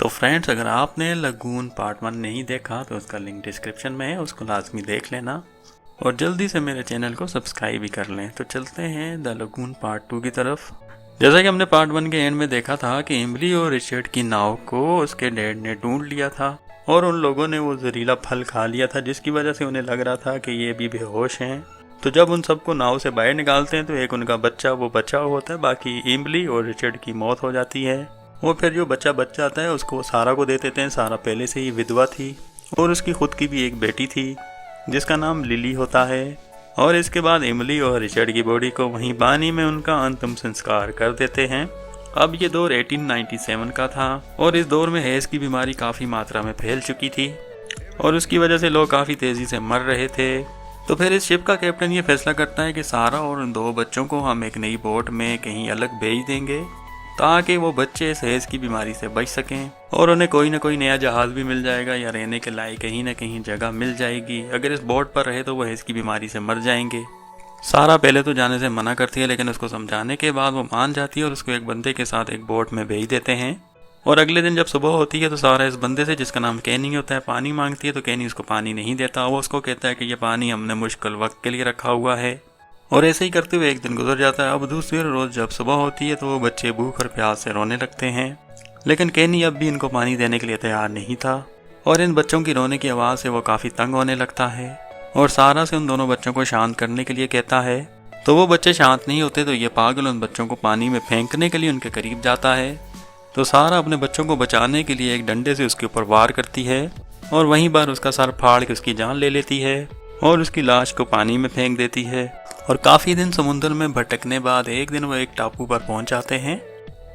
तो फ्रेंड्स, अगर आपने लगून पार्ट 1 नहीं देखा तो उसका लिंक डिस्क्रिप्शन में है, उसको लाजमी देख लेना और जल्दी से मेरे चैनल को सब्सक्राइब भी कर लें। तो चलते हैं द लगून पार्ट 2 की तरफ। जैसा कि हमने पार्ट 1 के एंड में देखा था कि इमली और रिचर्ड की नाव को उसके डैड ने ढूंढ लिया था और उन लोगों ने वो जहरीला फल खा लिया था, जिसकी वजह से उन्हें लग रहा था कि ये भी बेहोश हैं। तो जब उन सबको नाव से बाहर निकालते हैं तो एक उनका बच्चा वो बचा हुआ होता है, बाकी इमली और रिचर्ड की मौत हो जाती है। वो फिर जो बच्चा बच जाता है उसको सारा को दे देते हैं। सारा पहले से ही विधवा थी और उसकी खुद की भी एक बेटी थी जिसका नाम लिली होता है। और इसके बाद इमली और रिचर्ड की बॉडी को वहीं पानी में उनका अंतिम संस्कार कर देते हैं। अब ये दौर 1897 का था और इस दौर में हैज़ की बीमारी काफ़ी मात्रा में फैल चुकी थी और उसकी वजह से लोग काफ़ी तेज़ी से मर रहे थे। तो फिर इस शिप का कैप्टन ये फैसला करता है कि सारा और उन 2 बच्चों को हम एक नई बोट में कहीं अलग भेज देंगे ताकि वो बच्चे इस हैज़ की बीमारी से बच सकें और उन्हें कोई ना कोई नया जहाज़ भी मिल जाएगा या रहने के लायक कहीं ना कहीं जगह मिल जाएगी। अगर इस बोट पर रहे तो वो हैज़ की बीमारी से मर जाएंगे। सारा पहले तो जाने से मना करती है, लेकिन उसको समझाने के बाद वो मान जाती है और उसको एक बंदे के साथ एक बोट में भेज देते हैं। और अगले दिन जब सुबह होती है तो सारा इस बंदे से, जिसका नाम कैनी होता है, पानी मांगती है। तो कैनी उसको पानी नहीं देता। वो उसको कहता है कि ये पानी हमने मुश्किल वक्त के लिए रखा हुआ है। और ऐसे ही करते हुए एक दिन गुजर जाता है। अब दूसरे रोज जब सुबह होती है तो वो बच्चे भूख और प्यास से रोने लगते हैं, लेकिन कैनी अब भी इनको पानी देने के लिए तैयार नहीं था और इन बच्चों की रोने की आवाज़ से वो काफ़ी तंग होने लगता है और सारा से उन दोनों बच्चों को शांत करने के लिए कहता है। तो वो बच्चे शांत नहीं होते तो ये पागल उन बच्चों को पानी में फेंकने के लिए उनके करीब जाता है। तो सारा अपने बच्चों को बचाने के लिए एक डंडे से उसके ऊपर वार करती है और वहीं पर उसका सर फाड़ के उसकी जान ले लेती है और उसकी लाश को पानी में फेंक देती है। और काफ़ी दिन समुद्र में भटकने बाद एक दिन वो एक टापू पर पहुंच जाते हैं।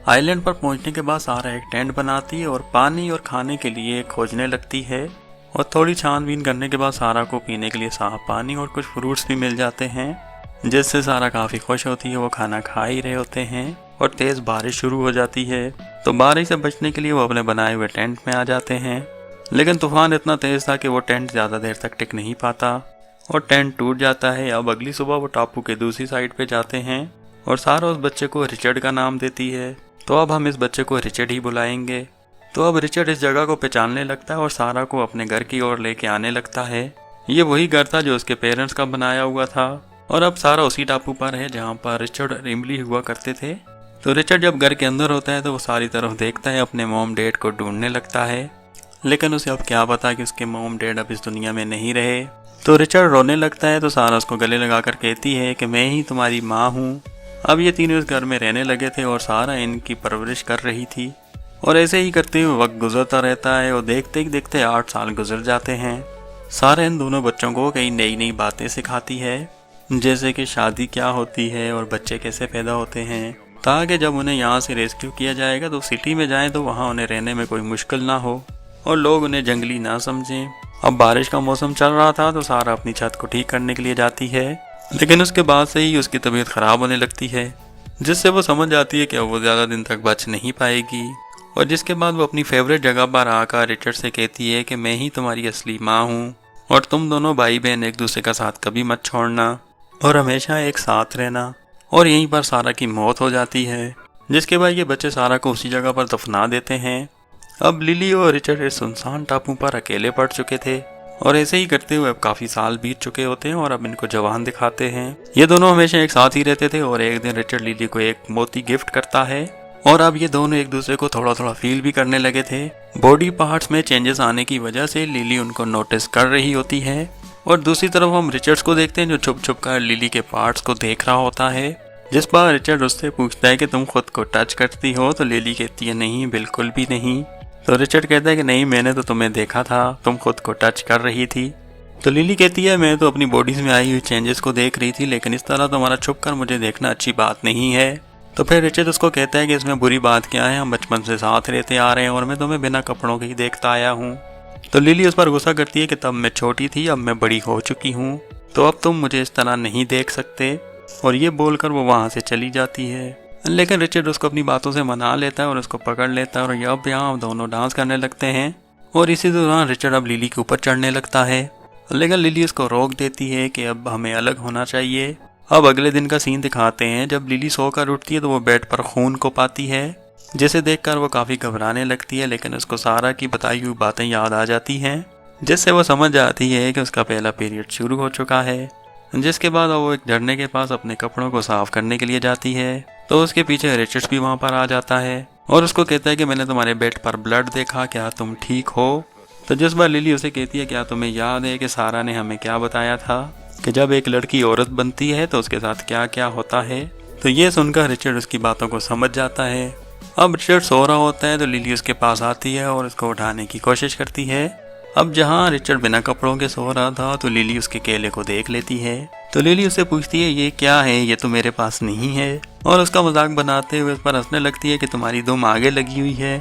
आइलैंड पर पहुंचने के बाद सारा एक टेंट बनाती है और पानी और खाने के लिए खोजने लगती है और थोड़ी छानबीन करने के बाद सारा को पीने के लिए साफ पानी और कुछ फ्रूट्स भी मिल जाते हैं, जिससे सारा काफ़ी खुश होती है। वो खाना खा ही रहे होते हैं और तेज़ बारिश शुरू हो जाती है। तो बारिश से बचने के लिए वो अपने बनाए हुए टेंट में आ जाते हैं, लेकिन तूफान इतना तेज़ था कि वो टेंट ज़्यादा देर तक टिक नहीं पाता और टेंट टूट जाता है। अब अगली सुबह वो टापू के दूसरी साइड पे जाते हैं और सारा उस बच्चे को रिचर्ड का नाम देती है। तो अब हम इस बच्चे को रिचर्ड ही बुलाएंगे। तो अब रिचर्ड इस जगह को पहचानने लगता है और सारा को अपने घर की ओर लेके आने लगता है। ये वही घर था जो उसके पेरेंट्स का बनाया हुआ था और अब सारा उसी टापू पर है जहाँ पर रिचर्ड और इमली हुआ करते थे। तो रिचर्ड जब घर के अंदर होता है तो वो सारी तरफ देखता है, अपने मॉम डैड को ढूंढने लगता है, लेकिन उसे अब क्या पता कि उसके मॉम डैड अब इस दुनिया में नहीं रहे। तो रिचर्ड रोने लगता है। तो सारा उसको गले लगाकर कहती है कि मैं ही तुम्हारी माँ हूँ। अब ये तीनों इस घर में रहने लगे थे और सारा इनकी परवरिश कर रही थी और ऐसे ही करते हुए वक्त गुजरता रहता है और देखते ही देखते 8 साल गुजर जाते हैं। सारा इन दोनों बच्चों को कई नई नई बातें सिखाती है, जैसे कि शादी क्या होती है और बच्चे कैसे पैदा होते हैं, ताकि जब उन्हें यहाँ से रेस्क्यू किया जाएगा तो सिटी में जाएं तो वहाँ उन्हें रहने में कोई मुश्किल ना हो और लोग उन्हें जंगली ना समझें। अब बारिश का मौसम चल रहा था तो सारा अपनी छत को ठीक करने के लिए जाती है, लेकिन उसके बाद से ही उसकी तबीयत खराब होने लगती है, जिससे वो समझ जाती है कि वो ज़्यादा दिन तक बच नहीं पाएगी। और जिसके बाद वो अपनी फेवरेट जगह पर आकर रिचर्ड से कहती है कि मैं ही तुम्हारी असली माँ हूँ और तुम दोनों भाई बहन एक दूसरे का साथ कभी मत छोड़ना और हमेशा एक साथ रहना। और यहीं पर सारा की मौत हो जाती है, जिसके बाद ये बच्चे सारा को उसी जगह पर दफना देते हैं। अब लिली और रिचर्ड इस सुनसान टापू पर अकेले पड़ चुके थे और ऐसे ही करते हुए अब काफ़ी साल बीत चुके होते हैं और अब इनको जवान दिखाते हैं। ये दोनों हमेशा एक साथ ही रहते थे और एक दिन रिचर्ड लिली को एक मोती गिफ्ट करता है और अब ये दोनों एक दूसरे को थोड़ा थोड़ा फील भी करने लगे थे। बॉडी पार्ट्स में चेंजेस आने की वजह से लिली उनको नोटिस कर रही होती है और दूसरी तरफ हम रिचर्ड्स को देखते हैं जो छुप छुप कर लिली के पार्ट्स को देख रहा होता है। जिस बार रिचर्ड उससे पूछता है कि तुम खुद को टच करती हो तो लिली कहती है नहीं, बिल्कुल भी नहीं। तो रिचर्ड कहता है कि नहीं, मैंने तो तुम्हें देखा था, तुम खुद को टच कर रही थी। तो लिली कहती है मैं तो अपनी बॉडीज में आई हुई चेंजेस को देख रही थी, लेकिन इस तरह तुम्हारा छुप कर मुझे देखना अच्छी बात नहीं है। तो फिर रिचर्ड उसको कहता है कि इसमें बुरी बात क्या है, हम बचपन से साथ रहते आ रहे हैं और मैं तुम्हें बिना कपड़ों के ही देखता आया हूँ। तो लिली उस पर गुस्सा करती है कि तब मैं छोटी थी, अब मैं बड़ी हो चुकी हूँ, तो अब तुम मुझे इस तरह नहीं देख सकते। और ये बोलकर वो वहाँ से चली जाती है, लेकिन रिचर्ड उसको अपनी बातों से मना लेता है और उसको पकड़ लेता है और अब यहाँ दोनों डांस करने लगते हैं। और इसी दौरान रिचर्ड अब लिली के ऊपर चढ़ने लगता है, लेकिन लिली उसको रोक देती है कि अब हमें अलग होना चाहिए। अब अगले दिन का सीन दिखाते हैं। जब लिली सोकर उठती है तो वो बेड पर खून को पाती है जिसे देखकर वो काफ़ी घबराने लगती है, लेकिन उसको सारा की बताई हुई बातें याद आ जाती हैं, जिससे वो समझ जाती है कि उसका पहला पीरियड शुरू हो चुका है। जिसके बाद वो एक झरने के पास अपने कपड़ों को साफ करने के लिए जाती है, तो उसके पीछे रिचर्ड भी वहाँ पर आ जाता है और उसको कहता है कि मैंने तुम्हारे बेड पर ब्लड देखा, क्या तुम ठीक हो? तो जिस बार लिली उसे कहती है क्या तुम्हें याद है कि सारा ने हमें क्या बताया था कि जब एक लड़की औरत बनती है तो उसके साथ क्या क्या होता है। तो ये सुनकर रिचर्ड उसकी बातों को समझ जाता है। अब रिचर्ड सो रहा होता है तो लिली उसके पास आती है और उसको उठाने की कोशिश करती है। अब जहाँ रिचर्ड बिना कपड़ों के सो रहा था तो लिली उसके केले को देख लेती है। तो लिली उससे पूछती है ये क्या है, ये तो मेरे पास नहीं है, और उसका मजाक बनाते हुए उस पर हंसने लगती है कि तुम्हारी दुम आगे लगी हुई है।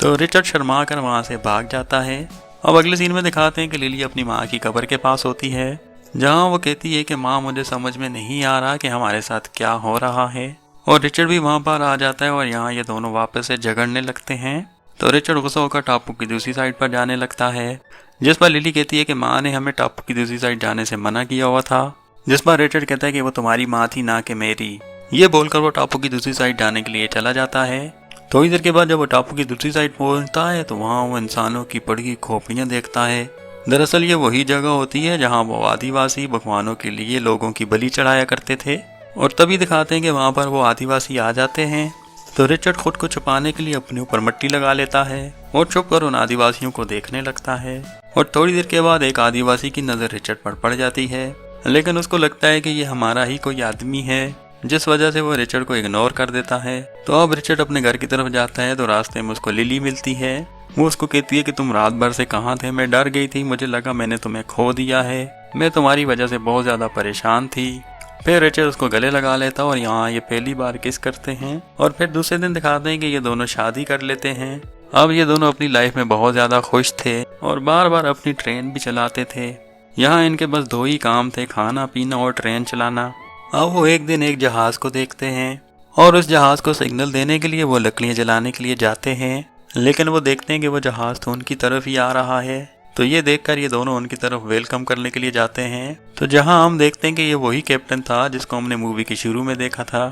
तो रिचर्ड शर्मा कर वहाँ से भाग जाता है। अब अगले सीन में दिखाते हैं कि लिली अपनी माँ की कब्र के पास होती है, जहाँ वो कहती है कि माँ मुझे समझ में नहीं आ रहा कि हमारे साथ क्या हो रहा है। और रिचर्ड भी वहाँ पर आ जाता है और यहाँ ये दोनों वापस से झगड़ने लगते हैं। तो रिचर्ड गुस्सा होकर टापू की दूसरी साइड पर जाने लगता है, जिस पर लिली कहती है कि माँ ने हमें टापू की दूसरी साइड जाने से मना किया हुआ था। जिस पर रिचर्ड कहता है कि वो तुम्हारी माँ थी ना कि मेरी। ये बोलकर वो टापू की दूसरी साइड जाने के लिए चला जाता है। थोड़ी देर के बाद जब वो टापू की दूसरी साइड पहुंचता है तो वहाँ वो इंसानों की पड़ी खोपड़ियाँ देखता है। दरअसल ये वही जगह होती है जहाँ वो आदिवासी भगवानों के लिए लोगों की बलि चढ़ाया करते थे। और तभी दिखाते हैं कि वहाँ पर वो आदिवासी आ जाते हैं। तो रिचर्ड खुद को छुपाने के लिए अपने ऊपर मिट्टी लगा लेता है और छुप कर उन आदिवासियों को देखने लगता है। और थोड़ी देर के बाद एक आदिवासी की नज़र रिचर्ड पर पड़ जाती है, लेकिन उसको लगता है कि ये हमारा ही कोई आदमी है, जिस वजह से वो रिचर्ड को इग्नोर कर देता है। तो अब रिचर्ड अपने घर की तरफ जाता है तो रास्ते में उसको लिली मिलती है। वो उसको कहती है कि तुम रात भर से कहाँ थे, मैं डर गई थी, मुझे लगा मैंने तुम्हें खो दिया है, मैं तुम्हारी वजह से बहुत ज़्यादा परेशान थी। फिर रिचर्ड उसको गले लगा लेता और यहाँ ये पहली बार किस करते हैं और फिर दूसरे दिन दिखाते हैं कि ये दोनों शादी कर लेते हैं। अब ये दोनों अपनी लाइफ में बहुत ज़्यादा खुश थे और बार बार अपनी ट्रेन भी चलाते थे। यहाँ इनके बस दो ही काम थे, खाना पीना और ट्रेन चलाना। अब वो एक दिन एक जहाज को देखते हैं और उस जहाज को सिग्नल देने के लिए वो लकड़ियाँ जलाने के लिए जाते हैं, लेकिन वो देखते हैं कि वो जहाज तो उनकी तरफ ही आ रहा है। तो ये देखकर ये दोनों उनकी तरफ वेलकम करने के लिए जाते हैं। तो जहाँ हम देखते हैं कि ये वही कैप्टन था जिसको हमने मूवी के शुरू में देखा था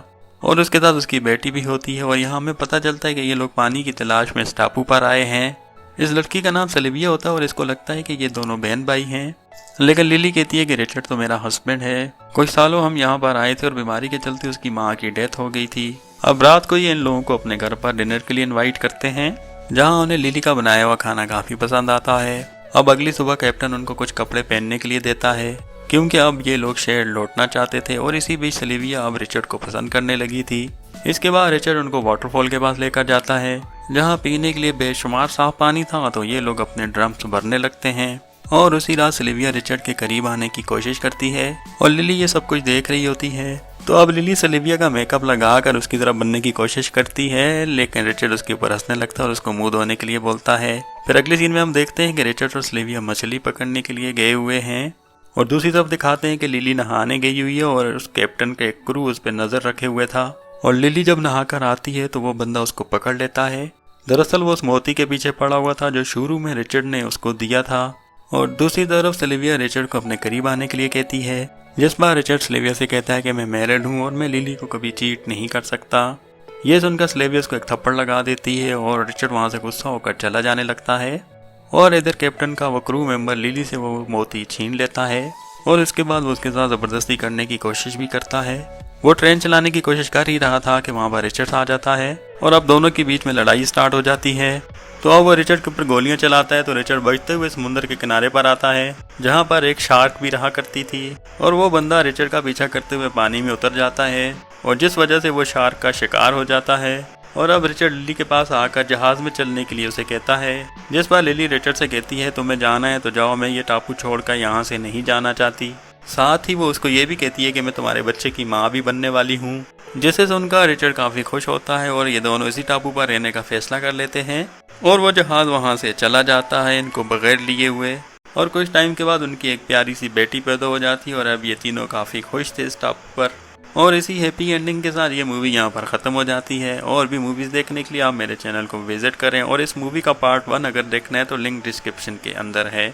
और उसके साथ उसकी बेटी भी होती है। और यहाँ हमें पता चलता है कि ये लोग पानी की तलाश में इस टापू पर आए हैं। इस लड़की का नाम सिल्विया होता है और इसको लगता है कि ये दोनों बहन भाई हैं, लेकिन लिली कहती है कि रिचर्ड तो मेरा हस्बैंड है। कुछ सालों हम यहाँ पर आए थे और बीमारी के चलते उसकी माँ की डेथ हो गई थी। अब रात को ये इन लोगों को अपने घर पर डिनर के लिए इन्वाइट करते हैं, जहाँ उन्हें लिली का बनाया हुआ खाना काफी पसंद आता है। अब अगली सुबह कैप्टन उनको कुछ कपड़े पहनने के लिए देता है, क्योंकि अब ये लोग शहर लौटना चाहते थे। और इसी बीच सिल्विया अब रिचर्ड को पसंद करने लगी थी। इसके बाद रिचर्ड उनको वाटरफॉल के पास लेकर जाता है, जहाँ पीने के लिए बेशुमार साफ पानी था। तो ये लोग अपने ड्रम्स भरने लगते हैं और उसी रात सिल्विया रिचर्ड के करीब आने की कोशिश करती है और लिली ये सब कुछ देख रही होती है। तो अब लिली सिल्विया का मेकअप लगाकर उसकी तरह बनने की कोशिश करती है, लेकिन रिचर्ड उसके ऊपर हंसने लगता है और उसको मुंह धोने के लिए बोलता है। फिर अगले सीन में हम देखते हैं कि रिचर्ड और सिल्विया मछली पकड़ने के लिए गए हुए हैं और दूसरी तरफ दिखाते हैं कि लिली नहाने गई हुई है और उस कैप्टन का एक क्रू उस पर नजर रखे हुए था। और लिली जब नहाकर आती है तो वो बंदा उसको पकड़ लेता है। दरअसल वो उस मोती के पीछे पड़ा हुआ था जो शुरू में रिचर्ड ने उसको दिया था। और दूसरी तरफ सिल्विया रिचर्ड को अपने करीब आने के लिए कहती है, जिस पर रिचर्ड सिल्विया से कहता है कि मैं मैरिड हूँ और मैं लिली को कभी चीट नहीं कर सकता। ये सुनकर सिल्विया उसको एक थप्पड़ लगा देती है और रिचर्ड वहाँ से गुस्सा होकर चला जाने लगता है। और इधर कैप्टन का वो क्रू मेंबर लिली से वो मोती छीन लेता है और इसके बाद वो उसके साथ ज़बरदस्ती करने की कोशिश भी करता है। वो ट्रेन चलाने की कोशिश कर ही रहा था कि वहाँ पर रिचर्ड आ जाता है और अब दोनों के बीच में लड़ाई स्टार्ट हो जाती है। तो अब वो रिचर्ड के ऊपर गोलियां चलाता है। तो रिचर्ड बचते हुए समुद्र के किनारे पर आता है, जहाँ पर एक शार्क भी रहा करती थी। और वो बंदा रिचर्ड का पीछा करते हुए पानी में उतर जाता है और जिस वजह से वो शार्क का शिकार हो जाता है। और अब रिचर्ड लिली के पास आकर जहाज में चलने के लिए उसे कहता है, जिस पर लिली रिचर्ड से कहती है तुम्हें जाना है तो जाओ, मैं ये टापू छोड़कर यहाँ से नहीं जाना चाहती। साथ ही वो उसको ये भी कहती है कि मैं तुम्हारे बच्चे की माँ भी बनने वाली हूँ। जिसे सुनकर रिचर्ड काफी खुश होता है और ये दोनों इसी टापू पर रहने का फैसला कर लेते हैं और वो जहाज वहाँ से चला जाता है इनको बगैर लिए हुए। और कुछ टाइम के बाद उनकी एक प्यारी सी बेटी पैदा हो जाती है और अब ये तीनों काफी खुश थे इस टापू पर। और इसी हैप्पी एंडिंग के साथ ये मूवी यहाँ पर ख़त्म हो जाती है। और भी मूवीज़ देखने के लिए आप मेरे चैनल को विजिट करें और इस मूवी का पार्ट 1 अगर देखना है तो लिंक डिस्क्रिप्शन के अंदर है।